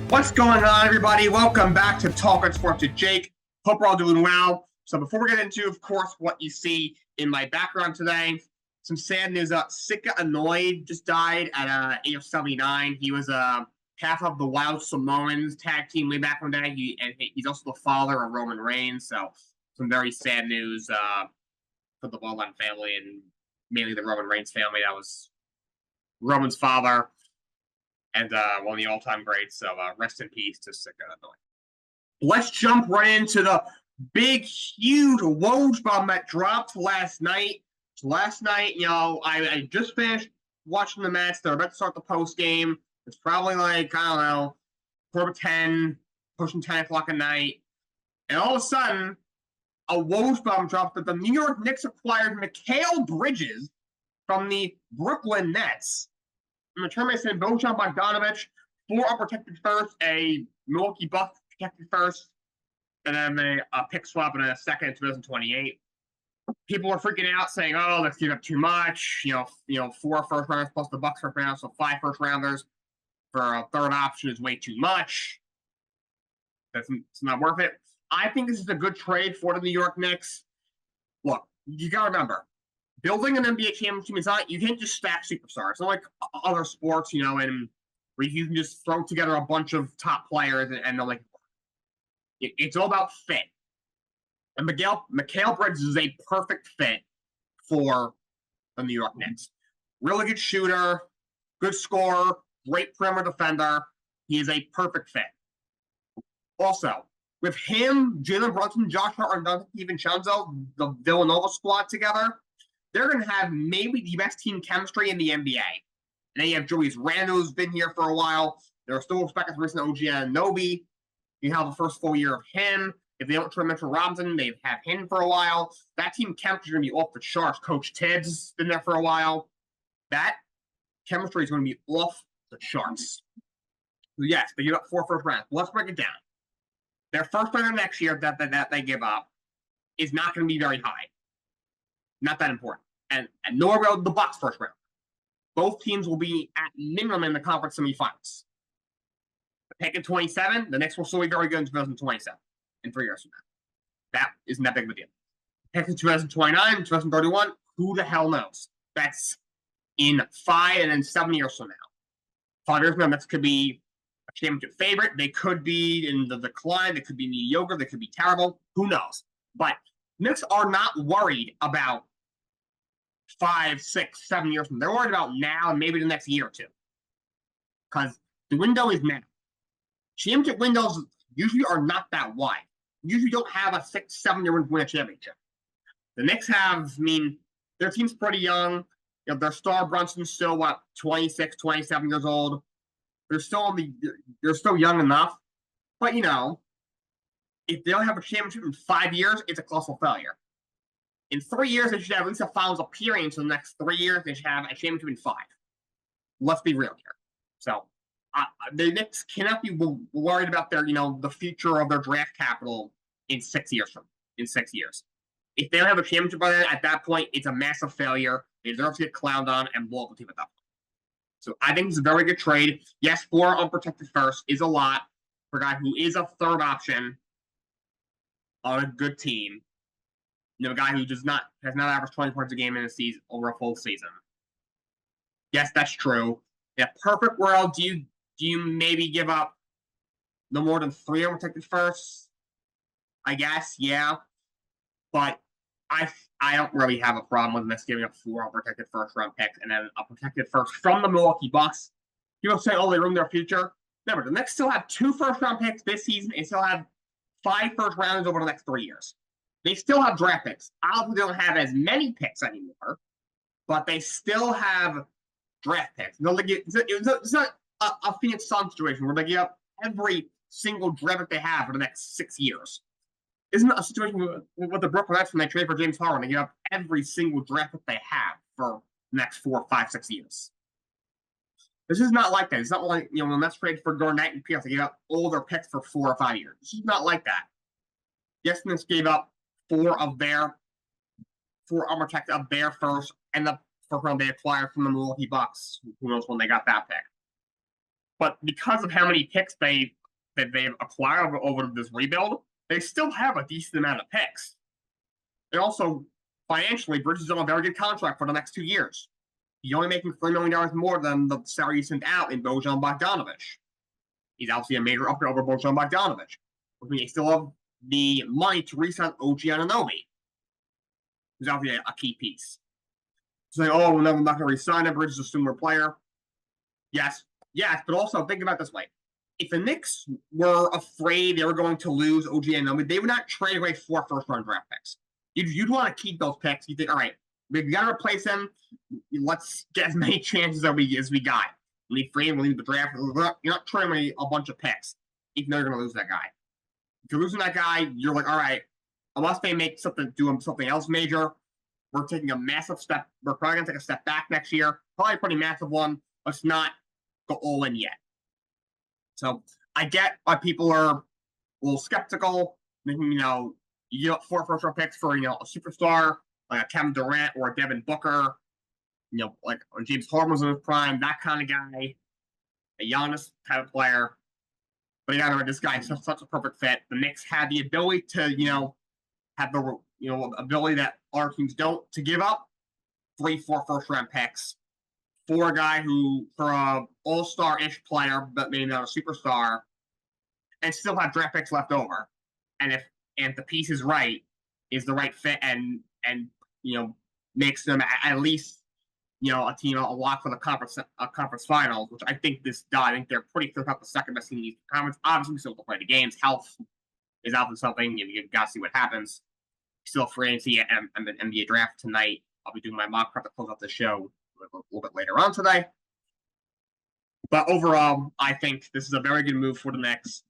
What's going on, everybody? Welcome back to Talkin Sports with Jake. Hope we're all doing well. So before we get into, of course, what you see in my background today, some sad news. Sika Anoa'i just died at age of 79. He was half of the Wild Samoans tag team way back in the day. He's also the father of Roman Reigns. So some very sad news for the Bloodline family and mainly the Roman Reigns family. That was Roman's father. And one of the all-time greats, so rest in peace to Sika Anoa'i. Let's jump right into the big, huge Woj bomb that dropped last night. Last night, I just finished watching the match. They're about to start the post game. It's probably like, I don't know, 4:10, pushing 10 o'clock at night. And all of a sudden, a Woj bomb dropped that the New York Knicks acquired Mikail Bridges from the Brooklyn Nets. In return, they sent Bojan Bogdanovic, 4 unprotected first, a Milwaukee Bucks protected first, and then a pick swap and a second in 2028. People are freaking out, saying, "Oh, let's give up too much." 4 first rounders plus the Bucks first round, so 5 first rounders for a third option is way too much. It's not worth it. I think this is a good trade for the New York Knicks. Look, you got to remember, building an NBA championship is not, you can't just stack superstars. It's not like other sports, and where you can just throw together a bunch of top players and they'll it's all about fit. And Mikail Bridges is a perfect fit for the New York Knicks. Really good shooter, good scorer, great perimeter defender. He is a perfect fit. Also, with him, Jalen Brunson, Josh Hart, and Dante DiVincenzo, the Villanova squad together, they're going to have maybe the best team chemistry in the NBA. And then you have Julius Randle, who's been here for a while. They're still expecting recent OG Anunoby. You have the first full year of him. If they don't turn Mitchell Robinson, they've had him for a while. That team chemistry is going to be off the charts. Coach Tibbs has been there for a while. That chemistry is going to be off the charts. So yes, they give up 4 first rounds. Let's break it down. Their first round next year that they give up is not going to be very high. Not that important. And nor will the Bucks first round. Both teams will be at minimum in the conference semifinals. The pick in 27, the Knicks will still be very good in 2027, in 3 years from now. That isn't that big of a deal. Pick in 2029, 2031, who the hell knows? That's in 5 and then 7 years from now. 5 years from now, that could be a championship favorite. They could be in the decline. They could be mediocre. They could be terrible. Who knows? But Knicks are not worried about 5, 6, 7 years from now. They're worried about now and maybe the next year or two. Because the window is now. Championship windows usually are not that wide. You usually don't have a 6, 7 year win a championship. The Knicks have, their team's pretty young. Their star Brunson's still, 26, 27 years old. They're still young enough. But, if they don't have a championship in 5 years, it's a colossal failure. In 3 years, they should have at least a finals appearance. In the next 3 years, they should have a championship in 5. Let's be real here. So, the Knicks cannot be worried about their, the future of their draft capital in 6 years. If they don't have a championship by then, at that point, it's a massive failure. They deserve to get clowned on and blow up the team at that point. So I think it's a very good trade. Yes, 4 unprotected first is a lot for a guy who is a third option on a good team. A guy who has not averaged 20 points a game in a season over a full season. Yes, that's true. In a perfect world, do you maybe give up no more than 3 unprotected firsts? I guess, yeah. But I don't really have a problem with this giving up 4 unprotected first round picks and then a protected first from the Milwaukee Bucks. People say, oh, they ruined their future. Remember, the Knicks still have 2 first round picks this season and still have 5 first rounders over the next 3 years. They still have draft picks. Obviously, they don't have as many picks anymore, but they still have draft picks. It's not a Phoenix Suns situation where they give up every single draft pick they have for the next 6 years. Isn't a situation with the Brooklyn Nets when they trade for James Harden? They give up every single draft pick they have for the next 4, 5, 6 years. This is not like that. It's not like, when the Nets trade for Garnett and Pierce, they give up all their picks for 4 or 5 years. This is not like that. Yes, the Nets gave up 4 unprotected of their first, and the first round they acquired from the Milwaukee Bucks. Who knows when they got that pick? But because of how many picks they've acquired over this rebuild, they still have a decent amount of picks. And also, financially, Bridges is on a very good contract for the next 2 years. He's only making $3 million more than the salary he sent out in Bojan Bogdanovic. He's obviously a major upgrade over Bojan Bogdanovic. I mean, they still have the money to re-sign OG Anunoby, who's obviously a key piece. Saying, oh, we're not going to re-sign him. Bridges is a similar player. Yes, but also think about it this way. If the Knicks were afraid they were going to lose OG Anunoby, they would not trade away 4 first-round draft picks. You'd want to keep those picks. You think, all right, we got to replace him. Let's get as many chances as we got. Leave free and leave the draft. You're not trading away a bunch of picks, even though you're going to lose that guy. If you're losing that guy, you're like, all right, unless they make do something else major, we're taking a massive step. We're probably going to take a step back next year. Probably a pretty massive one. Let's not go all in yet. So I get why people are a little skeptical. Thinking, you get 4 first-round picks for, a superstar like a Kevin Durant or a Devin Booker, like James Harden was in his prime, that kind of guy, a Giannis type of player. But you gotta this guy is such a perfect fit. The Knicks had the ability to, have the ability that other teams don't to give up 3-4 first-round picks for a guy for a all-star-ish player, but maybe not a superstar, and still have draft picks left over. And if the piece is right, is the right fit, and makes them at least a team a lock for the conference finals, which I think this does. I think they're pretty clear cut the second best team in the Eastern Conference. Obviously, we still have to play the games. Health is often something. You got to see what happens. Still free agency and the NBA draft tonight. I'll be doing my mock prep to close out the show a little bit later on today. But overall, I think this is a very good move for the Knicks.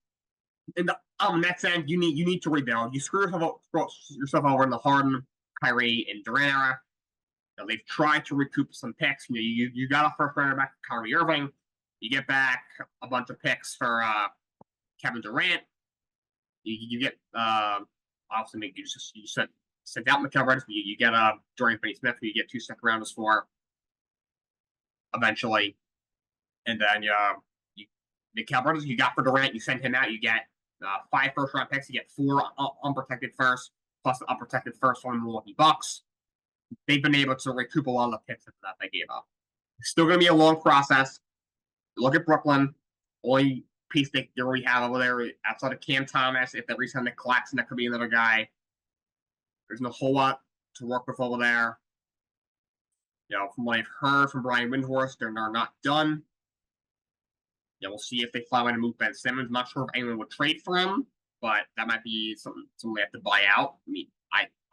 In the Nets end, you need to rebuild. You screw yourself over in the Harden, Kyrie, and Durant era. They've tried to recoup some picks. You got a first rounder back for Kyrie Irving. You get back a bunch of picks for Kevin Durant. You get obviously you sent out Mikail, but you get Dorian Finney-Smith, who you get 2 second rounders for eventually, and then Mikail Bridges you got for Durant. You send him out. You get 5 first-round picks. You get 4 unprotected first, plus the unprotected first from the Milwaukee Bucks. They've been able to recoup a lot of the picks that they gave up. It's still going to be a long process. Look at Brooklyn. Only piece they already have over there outside of Cam Thomas. If they re-sign Nick Claxton, that could be another guy. There's no whole lot to work with over there. From what I've heard from Brian Windhorst, they're not done. We'll see if they find a way to move Ben Simmons. I'm not sure if anyone would trade for him, but that might be something they have to buy out. I mean,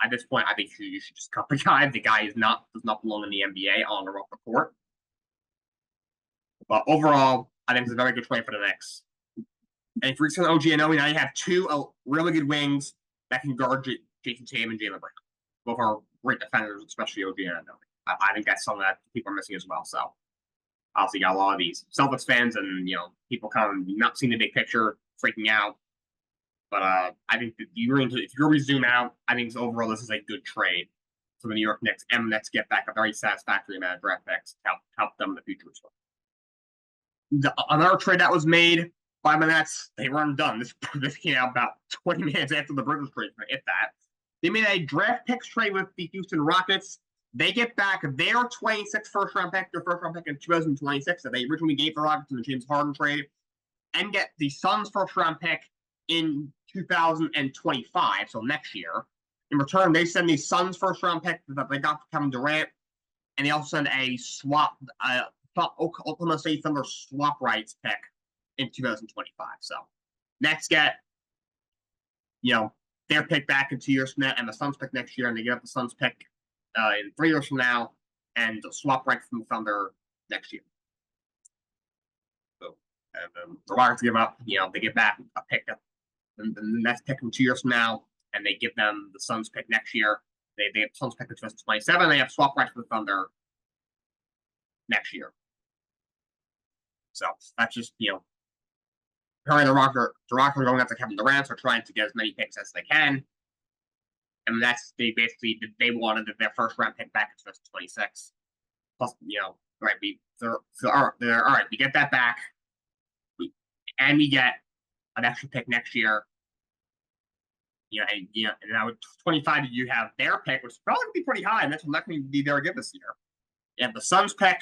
at this point, I think you should just cut the guy. The guy does not belong in the NBA on or off the court. But overall, I think it's a very good trade for the Knicks. And for reason OG Anunoby, now you have 2 really good wings that can guard Jason Tatum and Jaylen Brown. Both are great defenders, especially OG Anunoby. I think that's something that people are missing as well. So obviously, you got a lot of these Celtics fans and people kind of not seeing the big picture, freaking out. But I think if you really zoom out, I think overall this is a good trade for the New York Knicks, and the Nets get back a very satisfactory amount of draft picks to help them in the future as well. Another trade that was made by the Nets, they weren't done. This came out about 20 minutes after the Bridges trade, if that. They made a draft picks trade with the Houston Rockets. They get back their 26th first-round pick, their first-round pick in 2026 that they originally gave the Rockets in the James Harden trade, and get the Suns' first-round pick in 2025, so next year. In return, they send the Suns' first-round pick that they got for Kevin Durant, and they also send a Oklahoma City Thunder swap rights pick in 2025. So Nets get, their pick back in 2 years from now, and the Suns pick next year, and they get up the Suns pick in 3 years from now, and swap rights from the Thunder next year. So, and the Rockets give up, they get back a pick the Nets pick in 2 years from now, and they give them the Suns pick next year. They have the Suns pick in 2027. They have swap rights for the Thunder next year. So that's just apparently the Rockets are going after Kevin Durant, so trying to get as many picks as they can. And they wanted their first round pick back in 2026. Plus, right, all right, we get that back. and we get an extra pick next year. And now with 25, you have their pick, which is probably going to be pretty high, and that's not going to be very good this year. You have the Suns pick,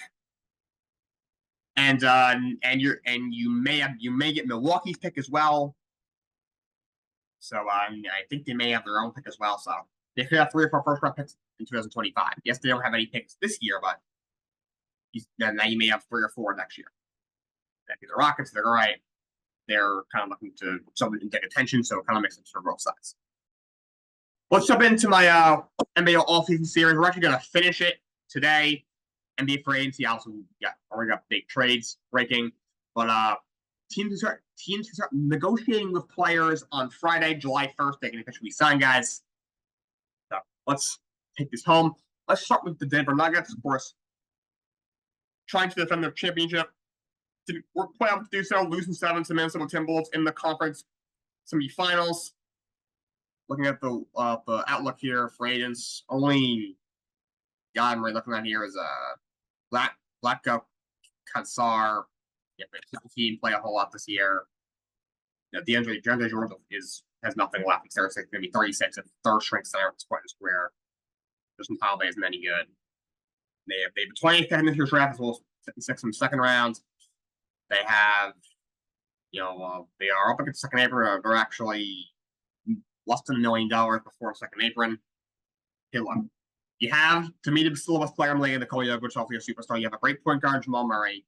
and you may get Milwaukee's pick as well. So I think they may have their own pick as well. So they could have 3 or 4 first-round picks in 2025. Yes, they don't have any picks this year, but now you may have 3 or 4 next year. That'd be the Rockets. They're all right. They're kind of looking to somebody to take attention, so it kind of makes sense for both sides. Let's jump into my NBA offseason series. We're actually going to finish it today. NBA free agency also already got big trades breaking, but teams can start negotiating with players on Friday, July 1st. They can officially sign guys. So let's take this home. Let's start with the Denver Nuggets, of course, trying to defend their championship. Didn't work playoff to do so, losing 7 to Minnesota Timberwolves in the conference semifinals. Looking at the outlook here for agents, only guy I'm really looking at here is Vlatko Kansar. Yeah, he didn't play a whole lot this year. DeAndre Jordan has nothing left. He's going to be 36 at third string center at this point in his career. Justin Holiday isn't any good. They have 20th in this year's draft as well as 56 in the second round. They have, they are up against second apron. They're actually less than $1 million before second apron. You have, to me, the still the best player in the league in Nikola Jokic, also your superstar. You have a great point guard, Jamal Murray,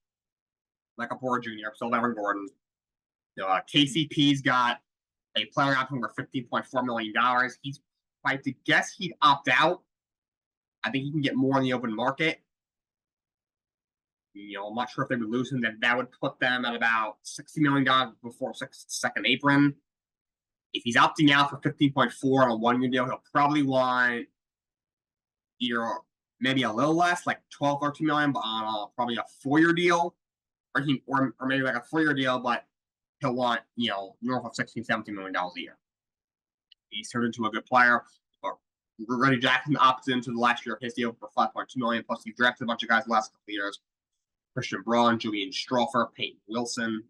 Michael Porter Jr., still Evan Gordon. KCP's got a player option for $15.4 million. If I had to guess, he'd opt out. I think he can get more in the open market. I'm not sure if they would lose him. That would put them at about $60 million before second apron. If he's opting out for 15.4 on a 1-year deal, he'll probably want either maybe a little less, like 12, 13 million, but on probably a 4-year deal, or maybe like a 4-year deal, but he'll want north of $16, $17 million a year. He's turned into a good player. Reggie Jackson opted into the last year of his deal for $5.2 million. Plus, he drafted a bunch of guys the last couple of years. Christian Braun, Julian Strawther, Peyton Watson,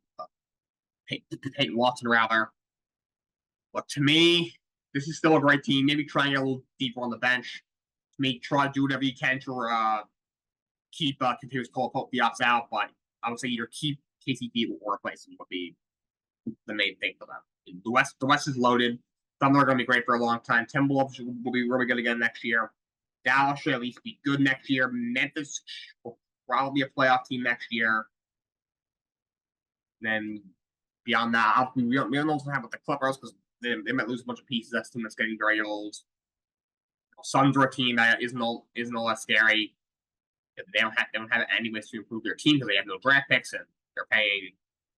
rather. But to me, this is still a great team. Maybe try and get a little deeper on the bench. Try to do whatever you can to keep continuous Cole Pope the opts out. But I would say either keep KCP or replace him would be the main thing for them. The West is loaded. Thunder are going to be great for a long time. Timberwolves will be really good again next year. Dallas should at least be good next year. Memphis will probably be a playoff team next year. Then beyond that, we don't know what's going to happen with the Clippers because they might lose a bunch of pieces. That's a team that's getting very old. Suns are a team that isn't all that scary. They don't have any ways to improve their team because they have no draft picks and they're paying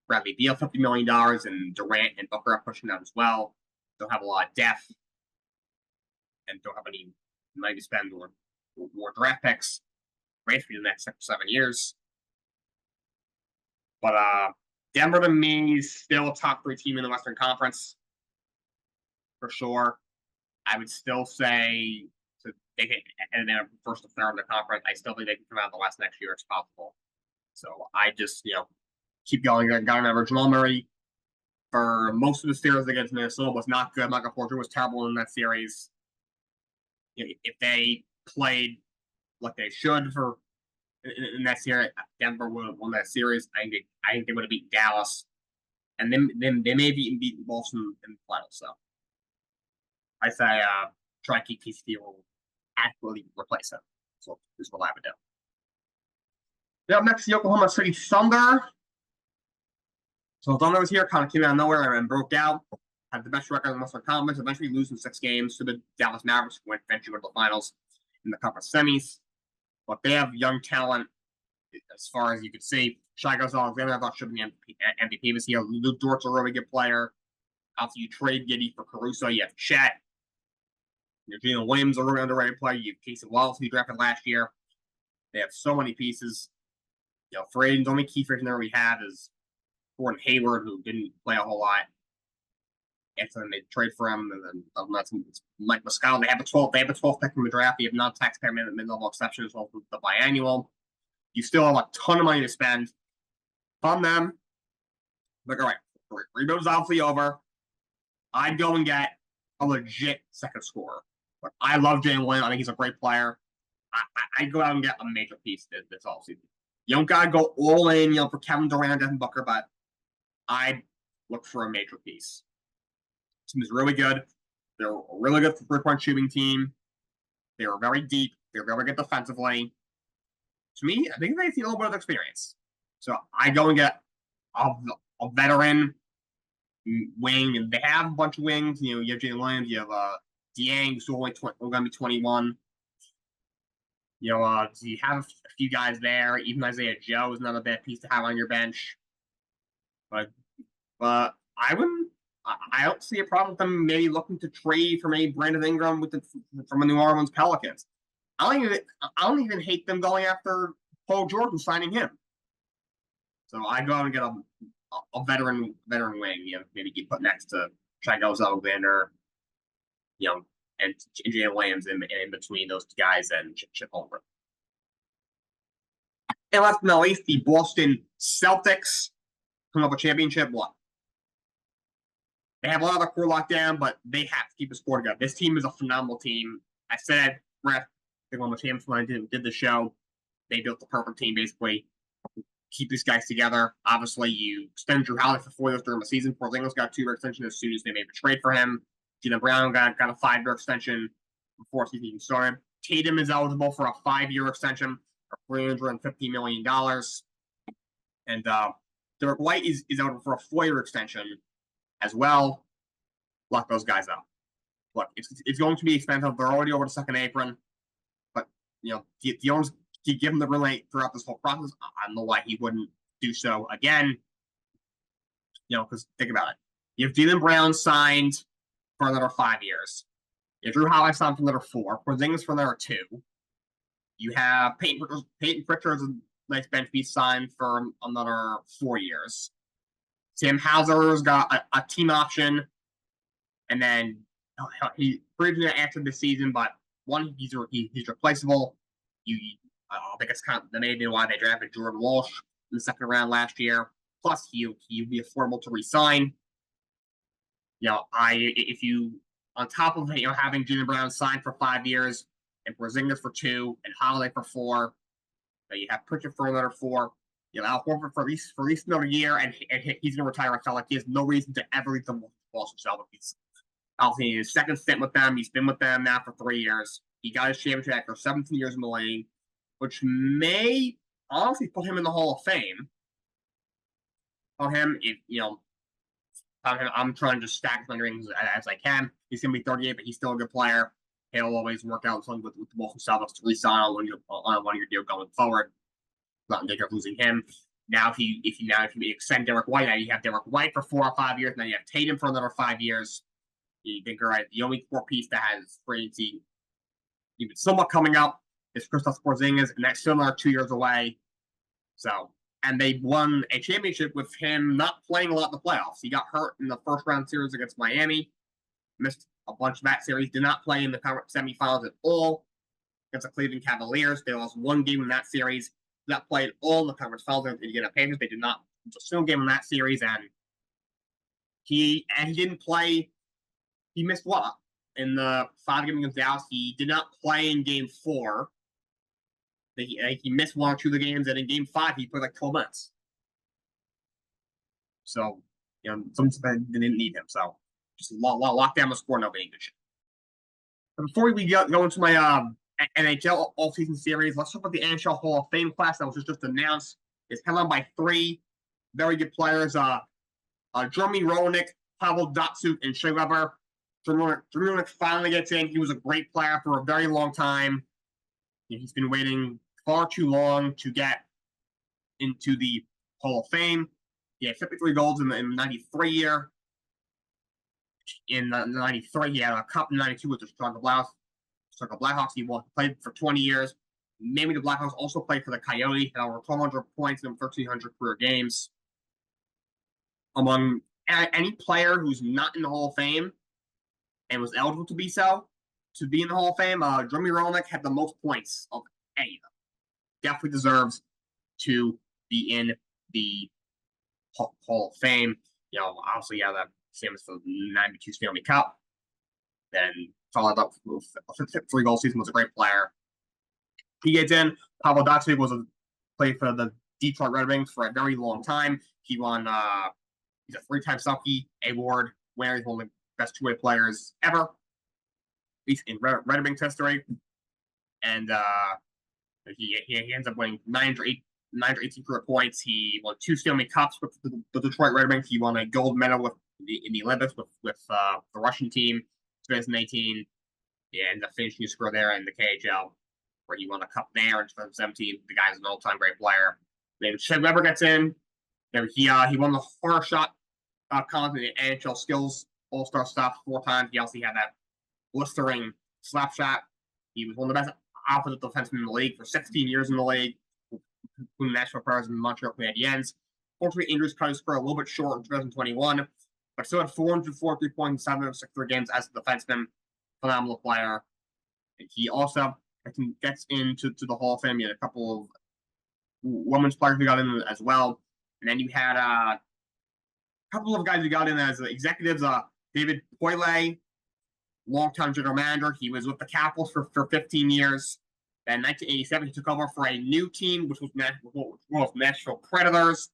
Bradley Beal $50 million and Durant and Booker are pushing that as well. Don't have a lot of depth and don't have any money to spend or draft picks for the next 6 or 7 years. But Denver to me is still a top 3 team in the Western Conference for sure. I would still say they can, and then first or third in the conference. I still think they can come out of the West next year. It's possible. So I just keep going. Got to remember Jamal Murray for most of the series against Minnesota was not good. Michael Porter was terrible in that series. If they played like they should in that series, Denver would have won that series. I think they would have beaten Dallas, and then they may have even beaten Boston in the finals. So I say try to keep KCP or adequately replace him. So this is what I would do. Up next, the Oklahoma City Thunder. So Thunder was here, kind of came out of nowhere and broke out. Had the best record in the Western Conference, eventually losing 6 games to the Dallas Mavericks, who eventually went to the finals in the conference semis. But they have young talent, as far as you could see. Shai Gilgeous-Alexander, I thought should be MVP this year. Luke Dort's a really good player. After you trade Giddey for Caruso, you have Chet. Jalen Williams, a really underrated player. You have Casey Wallace, who drafted last year. They have so many pieces. For agents, the only key free agent we have is Gordon Hayward, who didn't play a whole lot. After then they trade for him, and then that's Mike Muscala. They have a 12th pick from the draft. You have non-taxpayer mid-level exception as well as the biannual. You still have a ton of money to spend on them. Like, all right, Rebuild's obviously over. I'd go and get a legit second scorer. But I love Jalen Williams. I think he's a great player. I'd go out and get a major piece this offseason. You don't gotta go all in, for Kevin Durant, Devin Booker, but I'd look for a major piece. The team is really good. They're a really good three-point shooting team. They were very deep. They're very good defensively. To me, I think they see a little bit of experience. So I go and get a veteran wing, and they have a bunch of wings. You have Jalen Williams, you have Dieng, who's only going to be 21. You have a few guys there. Even Isaiah Joe is not a bad piece to have on your bench. But I don't see a problem with them maybe looking to trade for maybe Brandon Ingram from the New Orleans Pelicans. I don't even hate them going after Paul George and signing him. So I go out and get a veteran wing, maybe get put next to Shai Alexander, and Jalen Williams in between those guys and Chip Holmgren. And last but not least, the Boston Celtics coming up with a championship. What? They have a lot of their core locked down, but they have to keep the score together. This team is a phenomenal team. I said, Brett, they're one of the champs when I did the show. They built the perfect team, basically. Keep these guys together. Obviously, you extend Drew Holiday for 4 years during the season. Porzingis got a 2-year extension as soon as they made a trade for him. Jaylen Brown got a 5-year extension before season even started. Tatum is eligible for a 5-year extension for $350 million. And Derek White is eligible for a 4-year extension as well. Lock those guys up. Look, it's going to be expensive. They're already over the second apron. But, the owners keep giving the green light throughout this whole process. I don't know why he wouldn't do so again. Because think about it. You have Jaylen Brown signed for another 5 years. You have Drew Holiday signed for another 4. Porzingis for another 2. You have Peyton Pritchard as a nice bench piece signed for another 4 years. Sam Hauser's got a team option, and then he briefly after the season, but one, he's replaceable. I think it's kind of the main reason why they drafted Jordan Walsh in the second round last year. Plus, he'd be affordable to re-sign. If you on top of having Jaylen Brown signed for 5 years and Porzingis for 2 and Holiday for 4, you have Pritchard for another 4. Al Horford for at least another year, and he's going to retire. I felt like he has no reason to ever leave the Boston Celtics. He's obviously in his second stint with them. He's been with them now for 3 years. He got his championship after 17 years in the league, which may honestly put him in the Hall of Fame. I'm trying to stack my rings as I can. He's going to be 38, but he's still a good player. He'll always work out something with the Boston Celtics to re-sign on a one-year deal going forward. Not in danger of losing him. Now, if you extend Derek White, now you have Derek White for 4 or 5 years. Now you have Tatum for another 5 years. You think, all right, the only core piece that has free agency even somewhat coming up is Kristaps Porzingis, and that's still another 2 years away. And they won a championship with him not playing a lot in the playoffs. He got hurt in the first round series against Miami, missed a bunch of that series, did not play in the semifinals at all against the Cleveland Cavaliers. They lost 1 game in that series. Not played all in the conference finals against Pacers. They did not a single game in that series, and he didn't play. He missed what in the 5 game against Dallas. He did not play in Game 4. He missed 1 or 2 of the games, and in Game 5 he played like 12 minutes. So some didn't need him. So just lock down the score, nobody good shit. But before we go into my NHL all-season series, let's talk about the NHL Hall of Fame class that was just announced. It's headlined by 3 very good players: Jeremy Roenick, Pavel Datsyuk, and Shea Weber. Jeremy Roenick finally gets in. He was a great player for a very long time. He's been waiting far too long to get into the Hall of Fame. He had 53 goals in the 93 year. In the 93, he had a cup in 92 with the Chicago Blackhawks. He played for 20 years. Maybe the Blackhawks also played for the Coyotes. Had over 1,200 points in 1,300 career games. Among any player who's not in the Hall of Fame and was eligible to be in the Hall of Fame, Jeremy Roenick had the most points of any of them. Definitely deserves to be in the Hall of Fame. Obviously, yeah, that same as the '92 Stanley Cup. Then followed up with a 3-goal season. Was a great player. He gets in. Pavel Datsyuk played for the Detroit Red Wings for a very long time. He won. He's a 3-time Selke award winner. He's one of the best two-way players ever, at least in Red Wings history. And he ends up winning 918 career points. He won 2 Stanley Cups with the Detroit Red Wings. He won a gold medal in the Olympics with the Russian team, 2018. He ended up finishing his career there in the KHL, where he won a cup there in 2017. The guy's an all-time great player. Then Shed Weber gets in. He won the horror shot contest in the NHL skills all-star stuff 4 times. He also had that blistering slap shot. He was one of the best offensive defensemen in the league for 16 years in the league, including national players in Montreal Canadiens. Fortunately, injuries cut his career a little bit short in 2021, but still had 443 points in 763 games as a defenseman. Phenomenal player. And he also gets into the Hall of Fame. You had a couple of women's players who got in as well. And then you had a couple of guys who got in as executives. David Poile, longtime general manager. He was with the Capitals for 15 years. Then in 1987, he took over for a new team, which was Nashville Predators.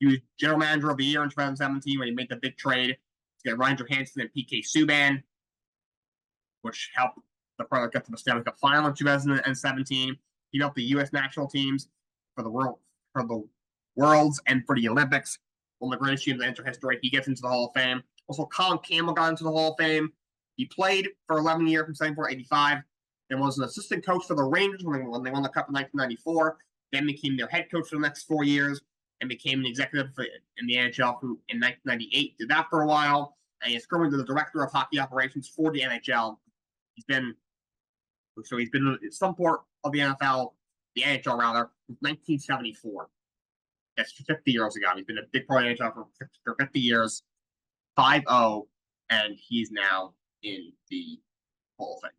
He was general manager of the year in 2017 when he made the big trade to get Ryan Johansson and PK Subban, which helped the Predators get to the Stanley Cup final in 2017. He helped the U.S. national teams for the Worlds and for the Olympics. One of the greatest teams in enter history. He gets into the Hall of Fame. Also, Colin Campbell got into the Hall of Fame. He played for 11 years from 74 to 85. And was an assistant coach for the Rangers when they won the Cup in 1994. Then became their head coach for the next 4 years and became an executive in the NHL in 1998. Did that for a while. And he's currently the director of hockey operations for the NHL. He's been in some part of the NFL, the NHL rather, since 1974. That's 50 years ago. He's been a big part of the NHL for 50 years, 5-0, and he's now in the Hall of Fame.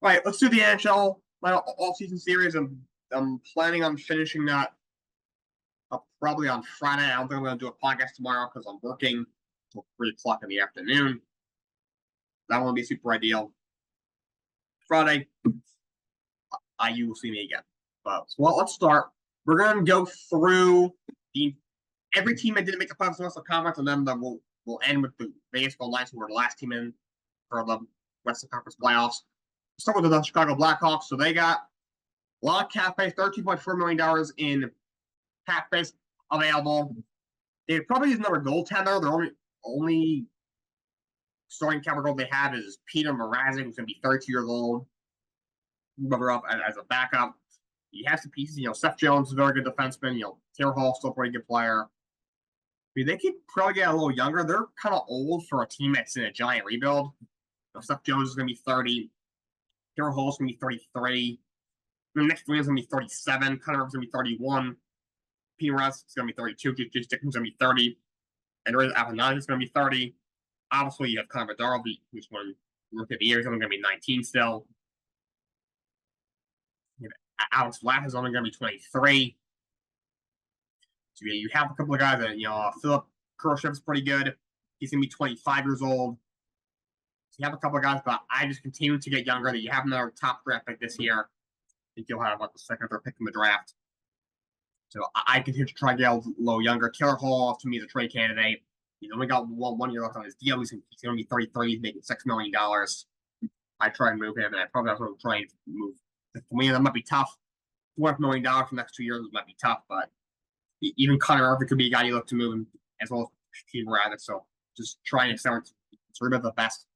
All right, let's do the NHL all-season series. I'm planning on finishing that up probably on Friday. I don't think I'm going to do a podcast tomorrow because I'm working until 3 o'clock in the afternoon. That won't be super ideal. Friday, you will see me again. Well, let's start. We're going to go through every team that didn't make the playoffs in the Western Conference, and then we'll end with the Vegas Golden Knights, who were the last team in for the Western Conference playoffs. Start with the Chicago Blackhawks. So they got a lot of cap space, $13.4 million in cap space available. They probably use another goaltender. Their only starting cap goal they have is Peter Mrazek, who's going to be 32 years old. Move her up as a backup. You have some pieces. Seth Jones is a very good defenseman. Taylor Hall still a pretty good player. They could probably get a little younger. They're kind of old for a team that's in a giant rebuild. Seth Jones is going to be 30. Taylor Hall's going to be 33. The next three is going to be 37. Cunningham going to be 31. Peter Mrazek is going to be 32. Jason Dickens going to be 30. And Avenatti is going to be 30. Obviously, you have Connor Bedard, who's one rookie of the year. He's only going to be 19 still. Alex Vlad is only going to be 23. So you have a couple of guys that, Philip Kurashev is pretty good. He's going to be 25 years old. So you have a couple of guys, but I just continue to get younger. That you have another top draft pick this year. I think you'll have the second or third pick in the draft. So I continue to try to get a little younger. Taylor Hall, to me, is a trade candidate. He's only got one year left on his deal. He's going to be 33. He's making $6 million. I try and move him, and I probably also try and move. For me, that might be tough. $4 million for the next 2 years might be tough, but even Connor Irvin could be a guy you look to move, as well as Steve Radek. So just try and start to remove the best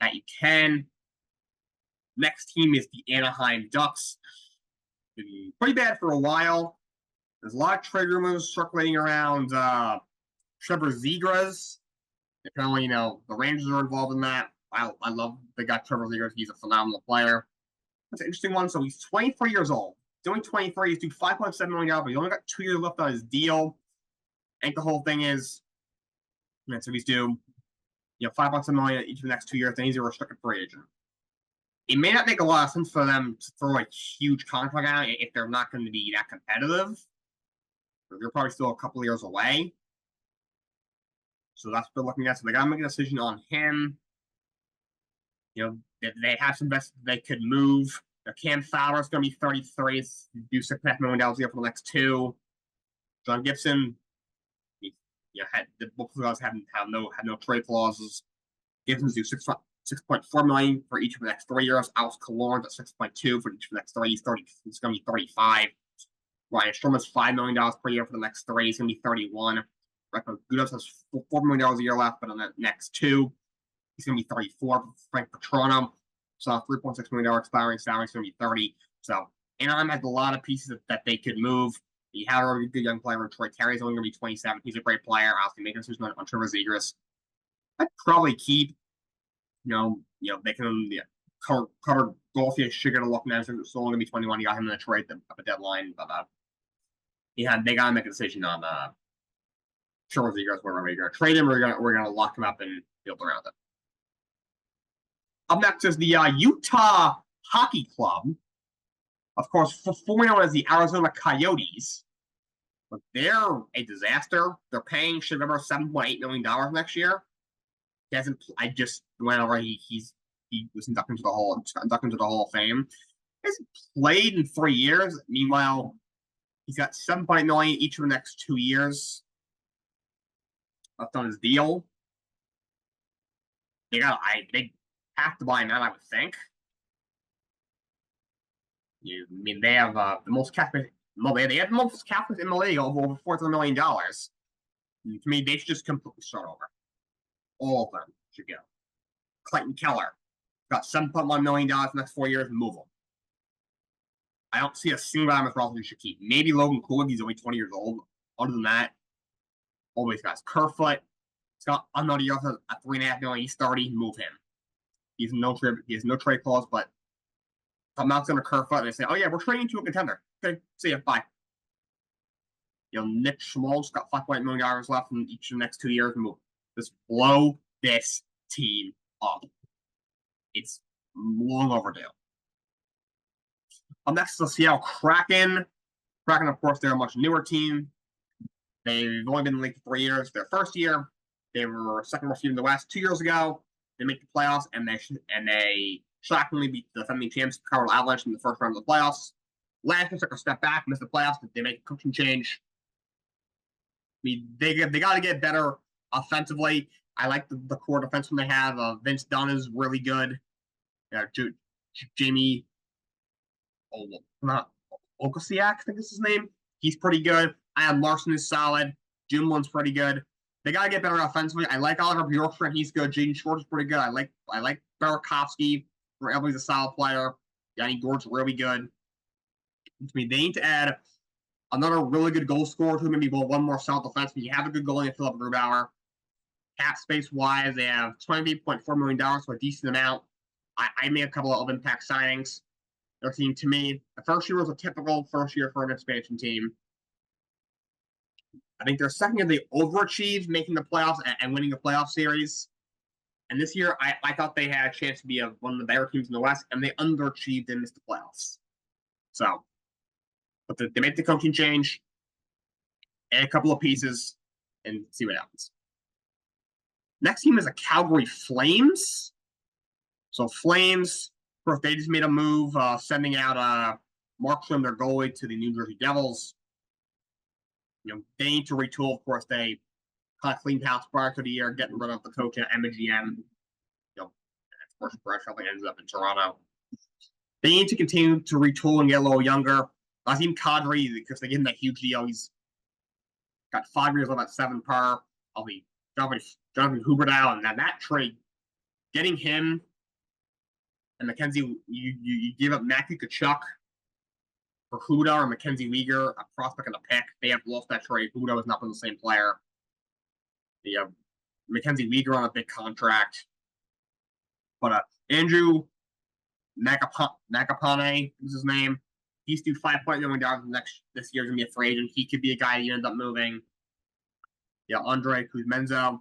that you can. Next team is the Anaheim Ducks. Been pretty bad for a while. There's a lot of trade rumors circulating around Trevor Zegras. Apparently, the Rangers are involved in that. I love they got Trevor Zegras. He's a phenomenal player. That's an interesting one. So he's 23 years old. He's only 23. He's due $5.7 million, but he's only got 2 years left on his deal. I think the whole thing is, so he's due, $5.7 million each of the next 2 years, then he's a restricted free agent. It may not make a lot of sense for them to throw a huge contract out if they're not going to be that competitive. They're probably still a couple of years away. So that's what they're looking at. So they got to make a decision on him. They have some best they could move. Cam Fowler's going to be 33. Do $6.5 million a year for the next 2. John Gibson, both of those have no trade clauses. Gibson's do $6.4 million for each of the next 3 years. Alex Killorn's at $6.2 for each of the next 3. He's going to be 35. Ryan Sherman's $5 million per year for the next 3. He's going to be 31. Reco Gudas has $4 million a year left, but on the next 2, he's going to be 34. Frank Petrano, so $3.6 million expiring salary is going to be 30. So Anaheim has a lot of pieces that they could move. You have a really good young player in Troy Terry's only going to be 27. He's a great player. Obviously, make a decision on Trevor Zegras. I'd probably keep. They can cover Golfia should get a look now. So it's only going to be 21. You got him in the trade at the deadline, but they got to make a decision on Trevor Zegras. Whether we're going to trade him or we're going to lock him up and build around it. Up next is the Utah Hockey Club. Of course, formerly known as the Arizona Coyotes. But they're a disaster. They're paying Shivver $7.8 million next year. He hasn't. I just went over. He was inducted into the Hall of Fame. He hasn't played in 3 years. Meanwhile, he's got $7.8 million each of the next 2 years left on his deal. They have to buy him out, I would think. They have the most cap. They have the most cap in the league of over $43 million. To me, they should just completely start over. All of them should go. Clayton Keller got $7.1 million in the next 4 years. Move him. I don't see a single guy on this roster you should keep. Maybe Logan Cooley. He's only 20 years old. Other than that, all these guys. Kerfoot. He's got another year at $3.5 million. He's 30. Move him. He has no trade clause, but if I'm not going to Kerfoot and they say, "Oh yeah, we're trading to a contender." Okay, see ya, bye. Nick Schmaltz got $5.8 million left in each of the next 2 years. Move. Just blow this team up. It's long overdue. Up next is the Seattle Kraken. Kraken, of course, they're a much newer team. They've only been in the league for 3 years. Their first year, they were second worst team in the West 2 years ago. They make the playoffs, and they shockingly beat the defending champs, Colorado Avalanche, in the first round of the playoffs. Last year took a step back, missed the playoffs, but they make a coaching change. They got to get better offensively. I like the core defenseman they have. Vince Dunn is really good. Jamie Okosiak, I think is his name. He's pretty good. I have Larson is solid. Jumlin's pretty good. They got to get better offensively. I like Oliver Bjorkstrand. He's good. Jaden Schwartz is pretty good. I like Burakovsky. He's a solid player. Yanni Gord's really good. They need to add another really good goal scorer to maybe one more solid defenseman. You have a good goalie in Philip Grubauer. Cap space wise, they have $28.4 million, so a decent amount. I made a couple of impact signings. Their team, to me, the first year was a typical first year for an expansion team. I think their second year they overachieved, making the playoffs and winning the playoff series. And this year, I thought they had a chance to be one of the better teams in the West, and they underachieved and missed the playoffs. So, but they made the coaching change, add a couple of pieces, and see what happens. Next team is the Calgary Flames. So Flames, of course, they just made a move, sending out Markstrom, their goalie, to the New Jersey Devils. They need to retool. Of course, they kind of cleaned house prior to the year, getting rid of the coach and GM. Of course, Brett Shelby ends up in Toronto. They need to continue to retool and get a little younger. Nazem Kadri, because they gave him that huge deal. He's got 5 years left at 7 per. I'll be Jonathan Huberdeau, and that trade, getting him and Mackenzie, you give up Matthew Tkachuk for Huda or Mackenzie Weegar, a prospect and a pick. They have lost that trade. Huda has not been the same player. They have Mackenzie Weegar on a big contract. But Andrew Nakapane is his name. He's due $5.9 million this year. He's going to be a free agent. He could be a guy you end up moving. Andre Kuzmenzo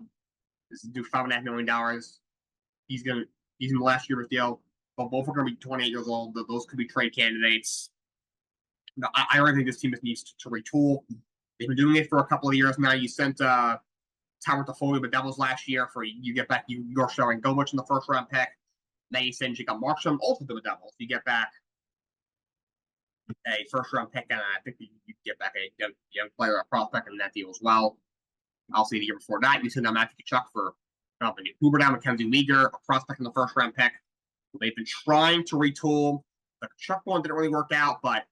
is due $5.5 million. He's in the last year of his deal. But both are going to be 28 years old. Those could be trade candidates. I really think this team just needs to retool. They've been doing it for a couple of years now. You sent Tower Toffoli, but that was last year. For you get back you're showing Govich in the first round pick. Then you send Jacob Markstrom also to the Devils. You get back a first round pick, and I think you get back a young player, a prospect in that deal as well. I'll see the year before that. You send out Matthew Tkachuk for Hoover down, Mackenzie Weegar, a prospect in the first round pick. They've been trying to retool. The Tkachuk one didn't really work out, but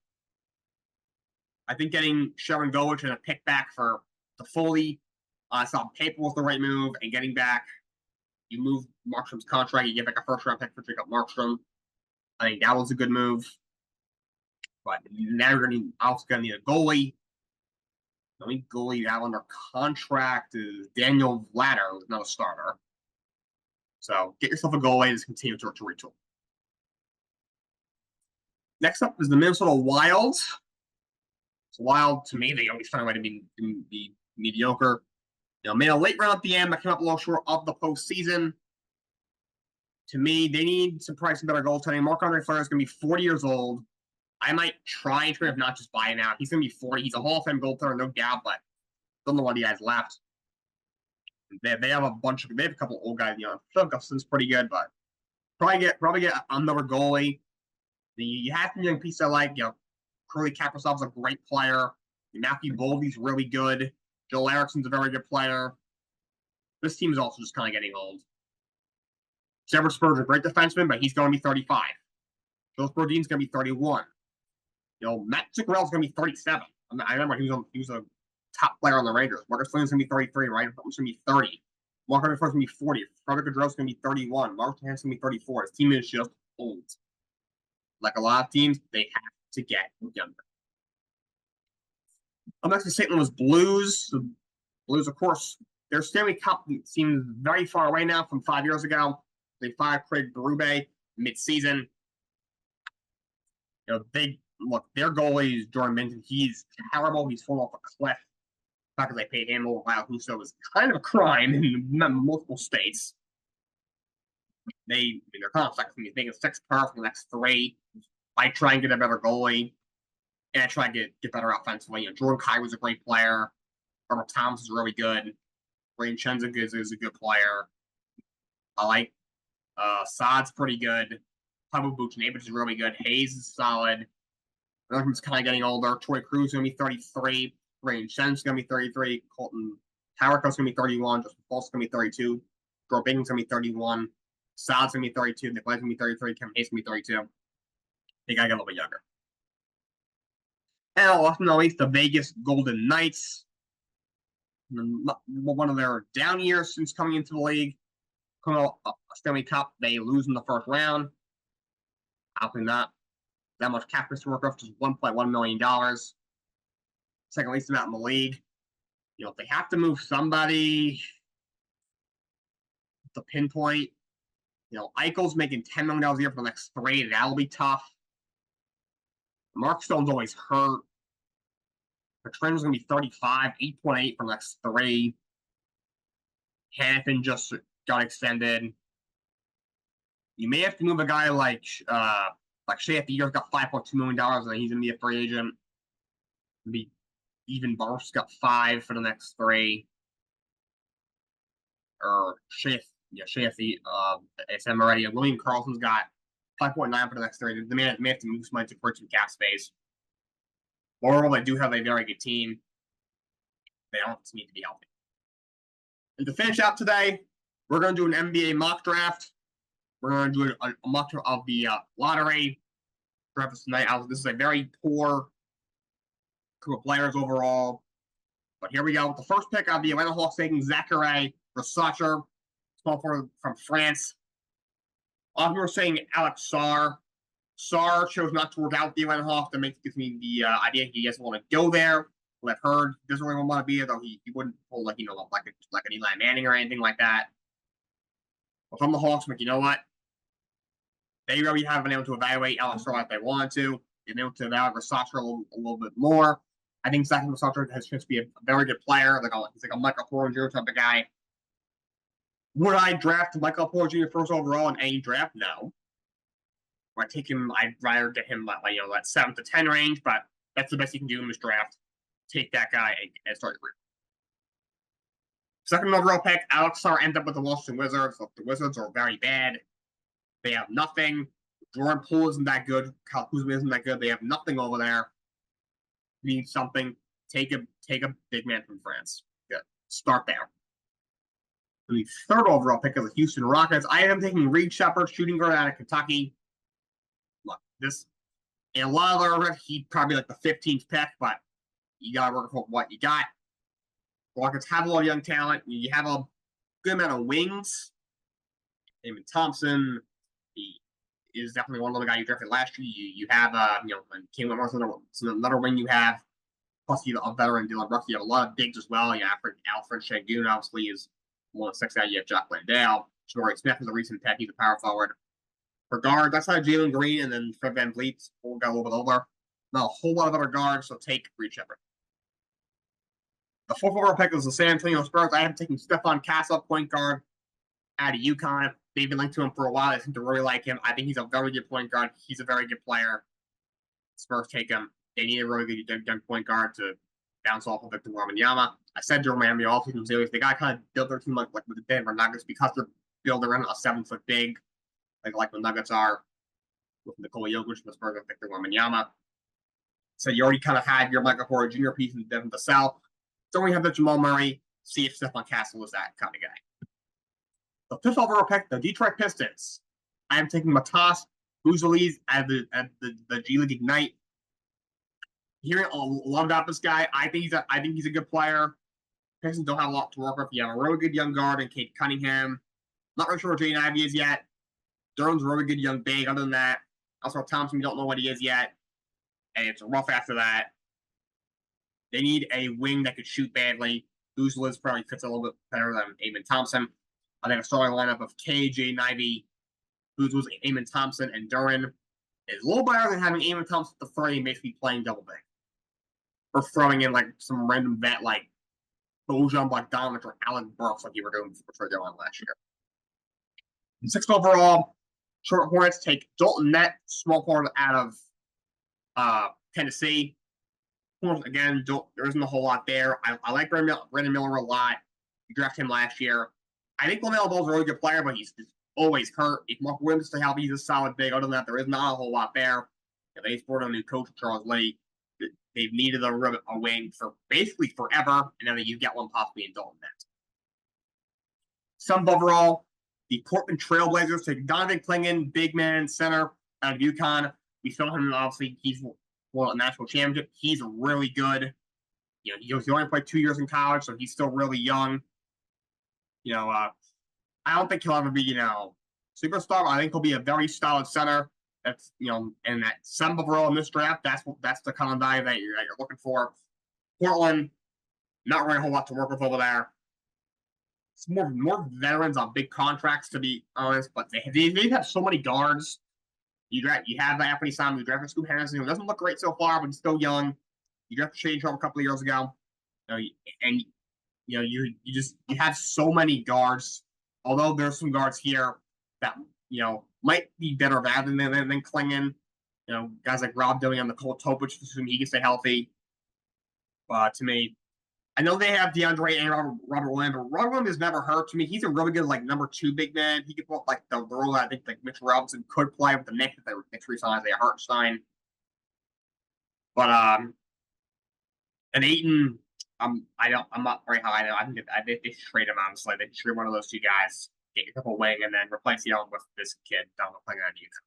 I think getting Sharon Govich and a pick back for Toffoli, I saw paper was the right move, and getting back, you move Markstrom's contract, you get back a first round pick for Jacob Markstrom. I think that was a good move. But now you're also going to need a goalie. The only goalie you have under contract is Daniel Vladar, who's not a starter. So get yourself a goalie and just continue to retool. Next up is the Minnesota Wild. So Wild, to me, they always find a way to be mediocre. Made a late run at the end, but came up a little short of the postseason. To me, they need some price and better goaltending. Marc-Andre Fleury is going to be 40 years old. I might try and trade him, not just buy him out. He's going to be 40. He's a Hall of Fame goaltender, no doubt, but don't know what he has left. They have they have a couple old guys. Phil Gustafson's pretty good, but probably get another goalie. You have some young pieces I like. Curly Kaprizov's a great player. Matthew Boldy's really good. Joel Ericsson's a very good player. This team is also just kind of getting old. Trevor Spurgeon's a great defenseman, but he's going to be 35. Joe Spurgeon's going to be 31. Matt Zuccarello's going to be 37. I remember he was a top player on the Rangers. Marcus Fleury's going to be 33, right? He's going to be 30. Marc-Andre Fleury's going to be 40. Frederick Gaudreau's going to be 31. Mark Hansen's going to be 34. His team is just old. Like a lot of teams, they have to get younger. Up next to St. Louis Blues. The Blues, of course, their Stanley Cup seems very far away now from 5 years ago. They fired Craig Berube mid-season. Their goalie is Jordan Minton. He's terrible. He's fallen off a cliff. The fact that they paid him over Kyle Husso is kind of a crime in multiple states. They're kind of like making 6 per for the next 3. I try and get a better goalie, and I try and get better offensively. Jordan Kyrou was a great player. Robert Thomas is really good. Braden Chenza is a good player. I like Saad's pretty good. Pavel Buchnevich is really good. Hayes is solid. Everyone's kind of getting older. Troy Cruz is going to be 33. Braden Chen's going to be 33. Colton Tariko's going to be 31. Justin Falk's going to be 32. Joe Bingham's going to be 31. Saad's going to be 32. Nikolai's going to be 33. Kevin Hayes is going to be 32. They got to get a little bit younger. And last but not least, the Vegas Golden Knights. One of their down years since coming into the league. Coming out a Stanley Cup, they lose in the first round. Obviously not that much cap space to work off, just $1.1 million. Second least amount in the league. If they have to move somebody to pinpoint, Eichel's making $10 million a year for the next 3. That'll be tough. Mark Stone's always hurt. Petrino's going to be 35, 8.8 for the next 3. Hanifin just got extended. You may have to move a guy like Shea Theodore's got $5.2 million, and he's going to be a free agent. Even Barf's got 5 for the next 3. Or Shea SM already. William Karlsson's got 5.9 for the next 3. They may have to move somebody to create some cap space. Overall, they do have a very good team. They don't need to be healthy. And to finish out today, we're going to do an NBA mock draft. We're going to do a mock draft of the lottery draft tonight. This is a very poor group of players overall. But here we go. With the first pick of the Atlanta Hawks taking Zachary Rossacher, small forward from France. We were saying Alex Sarr. Sarr chose not to work out with the Atlanta Hawks. That gives me the idea he doesn't want to go there. What I've heard, he doesn't really want to be there, though he wouldn't pull like an Eli Manning or anything like that. But from the Hawks, you know what? They really haven't been able to evaluate Alex Sarr like they wanted to. They've been able to evaluate Rossacher a little bit more. I think Zachary Rossacher has a chance to be a very good player. He's like a Michael Porter Jr. type of guy. Would I draft Michael Porter Jr. first overall in any draft? No. Would I take him? I'd rather get him that 7 to 10 range, but that's the best you can do in this draft. Take that guy and start your career. Second overall pick, Alex Sarr ended up with the Washington Wizards. Look, the Wizards are very bad. They have nothing. Jordan Poole isn't that good. Kyle Kuzma isn't that good. They have nothing over there. Need something. Take a big man from France. Good. Start there. And the third overall pick is the Houston Rockets. I am taking Reed Sheppard, shooting guard out of Kentucky. Look, this in a lot of other he'd probably like the 15th pick, but you gotta work with what you got. The Rockets have a lot of young talent. You have a good amount of wings. Damon Thompson, he is definitely one of the guys you drafted last year. You have King Whitmore's another wing you have. Plus you have a veteran Dylan Brooks. You have a lot of bigs as well. You have Alfred Şengün obviously is one of the 6 guys. You have Jack Landale. Jabari Smith is a recent pick. He's a power forward. For guards, that's how Jalen Green and then Fred VanVleet will go a little bit over. Not a whole lot of other guards, so take Reed Sheppard. The fourth overall pick is the San Antonio Spurs. I am taking Stephon Castle, point guard out of UConn. They've been linked to him for a while. I seem to really like him. I think he's a very good point guard. He's a very good player. Spurs take him. They need a really good young point guard to bounce off of Victor Wembanyama. I said during Miami offseason series, they got to kind of build their team like with the Denver Nuggets because they're building around a 7-foot big, like the Nuggets are with Nikola Jokic and the Spurs and Victor Wembanyama. So you already kind of had your Michael Porter Jr. piece in Devin Vassell. Don't we have the Jamal Murray? See if Stephon Castle is that kind of guy. The fifth overall pick, the Detroit Pistons. I am taking Matas Buzelis at the G League Ignite. Hearing a lot about this guy, I think he's a good player. Pistons don't have a lot to work with. You have a really good young guard in Kate Cunningham. Not really sure what Jaden Ivey is yet. Durham's a really good young big. Other than that, also Thompson, we don't know what he is yet. And it's rough after that. They need a wing that could shoot badly. Buzelis probably fits a little bit better than Amen Thompson. I think a starting lineup of Jaden Ivey, Buzelis, Amen Thompson, and Duran is a little better than having Amen Thompson at the 3 and basically playing double big. Or throwing in like some random vet like Bojan Bogdanovic or Alec Burks like you were doing for Trey Dillon last year. And 6th overall, Charlotte Hornets take Dalton Nett, small forward out of Tennessee. Again, there isn't a whole lot there. I like Brandon Miller a lot. You drafted him last year. I think LaMelo Ball's a really good player, but he's always hurt. If Mark Williams to help, he's a solid big. Other than that, there is not a whole lot there. They brought in a new coach, Charles Lee. They've needed a wing for basically forever, and now you get one possibly in Dalton Nett. 7th overall, the Portland Trailblazers take Donovan Clingan, big man, center out of UConn. We saw him, obviously, he's won a national championship. He's really good. He only played 2 years in college, so he's still really young. I don't think he'll ever be, superstar. But I think he'll be a very solid center. That's, and that 7th overall in this draft, that's the kind of value that you're looking for. Portland, not really a whole lot to work with over there. It's more veterans on big contracts, to be honest, but they have so many guards. You have Anthony Simon, you drafted Scoop Henderson, who doesn't look great so far, but he's still young. You drafted Shane Sharp a couple of years ago, and you have so many guards. Although there's some guards here that might be better value than Clingan. Guys like Rob Dillon and Nicole Topic, assuming he can stay healthy. But to me, I know they have DeAndre and Robert Williams, but Robert Williams has never hurt. To me, he's a really good number 2 big man. He could put the role that I think Mitchell Robinson could play with the Knicks if they re-sign Isaiah Hartenstein. But and Ayton, I'm not very high. I think they should trade him, honestly. They should trade one of those 2 guys, get your couple wing, and then replace him with this kid Donald playing on UConn.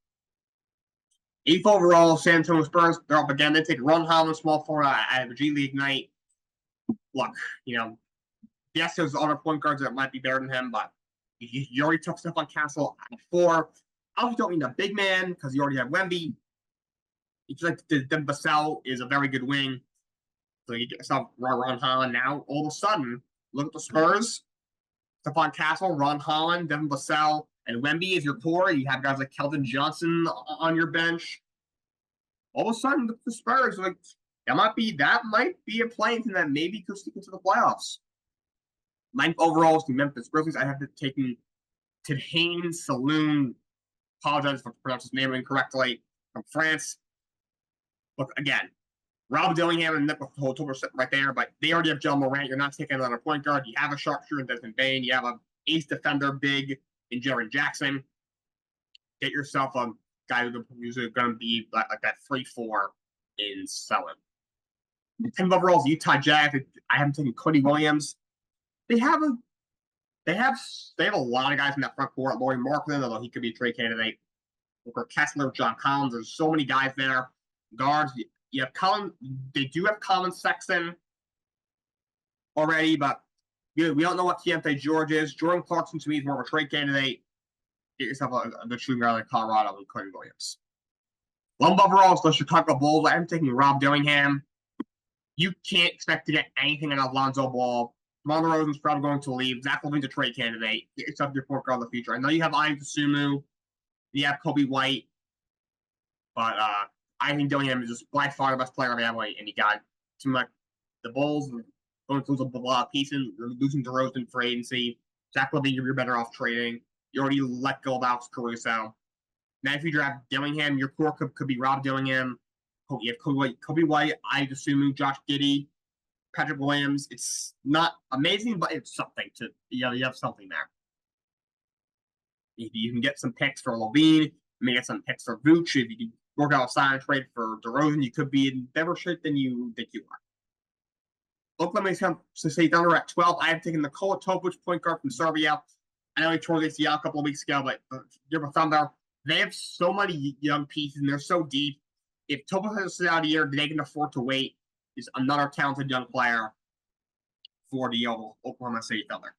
8th overall, San Antonio Spurs. They're up again. They take Ron Holland, small forward out of G League Ignite. Look, yes, there's other point guards that might be better than him, but you already took Stephon Castle at 4. Obviously, don't need a big man because you already have Wemby. It's like Devin Vassell is a very good wing. So you get yourself Ron Holland. Now, all of a sudden, look at the Spurs. Stephon Castle, Ron Holland, Devin Vassell, and Wemby is your core. You have guys like Keldon Johnson on your bench. All of a sudden, the Spurs that might be a playing team that maybe could sneak into the playoffs. 9th overall is the Memphis Grizzlies. I have taken Tidhane Saloon. Apologize for pronouncing his name incorrectly. From France. Look, again, Rob Dillingham and Nick October sitting right there, but they already have Joe Morant. You're not taking another point guard. You have a sharpshooter in Desmond Bane. You have an ace defender big in Jaren Jackson. Get yourself a guy who's going to be like that 3-4 in selling. 10 overalls, Utah Jazz. I haven't taken Cody Williams. They have a lot of guys in that front court. Laurie Markland, although he could be a trade candidate. Booker Kessler, John Collins. There's so many guys there. Guards. You have Colin. They do have Colin Sexton already, but we don't know what Keontae George is. Jordan Clarkson to me is more of a trade candidate. Get yourself a good shooting guard like Colorado and Cody Williams. 11 overalls, the Chicago Bulls. I'm taking Rob Dillingham. You can't expect to get anything out of Lonzo Ball. DeMar DeRozan's probably going to leave. Zach LaVine's a trade candidate. Get yourself your point guard of the future. I know you have Ayo Dosunmu. You have Kobe White. But I think Dillingham is just by far the best player available. And you got too much. The Bulls going to lose a lot of pieces. You're losing DeRozan for agency. Zach LaVine, you're better off trading. You already let go of Alex Caruso. Now, if you draft Dillingham, your core could be Rob Dillingham. You have Kobe White, Ayo Dosunmu, Josh Giddey, Patrick Williams. It's not amazing, but it's something to you have something there. If you can get some picks for LaVine, you may get some picks for Vooch. If you can work out a sign and trade for DeRozan, you could be in better shape than you think you are. Oklahoma City Thunder at 12. I have taken Nikola Topic, point guard from Serbia. I know he tore the ACL a couple of weeks ago, but give a Thunder. They have so many young pieces, and they're so deep. If Topic has to sit out a year, they can afford to wait. Is another talented young player for the Oklahoma City Thunder.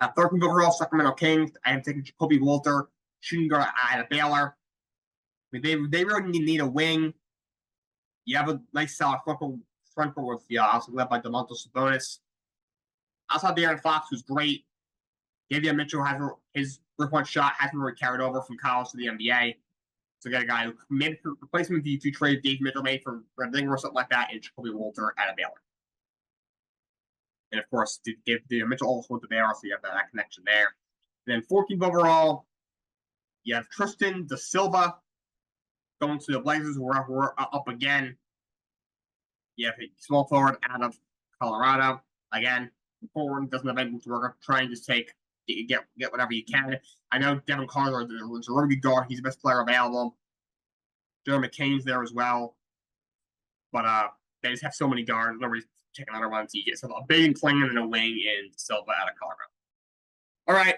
At 13th overall, Sacramento Kings. I am taking Jacoby Walter, shooting guard out of Baylor. I mean, they really need a wing. You have a nice solid front court with also led by Domantas Sabonis. Outside De'Aaron Fox, who's great. Davion Mitchell has his three-point shot hasn't really carried over from college to the NBA. So get a guy who made a replacement if you trade Dave Mitchell made for Redding or something like that, and Jacoby Walter out of Baylor. And of course, to give Mitchell also went to Baylor, so you have that connection there. And then 14th overall, you have Tristan Da Silva going to the Blazers, who are up again. You have a small forward out of Colorado. Again, forward doesn't have anything to work on. Try and just get whatever you can. I know Devin Carter is a really good guard. He's the best player available. Joe McCain's there as well. But they just have so many guards. Nobody's taking another one. So you get a big and Klingon and a wing in Silva out of Colorado. All right.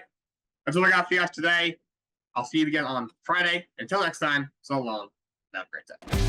That's what I got for you guys today. I'll see you again on Friday. Until next time, so long. Have a great day.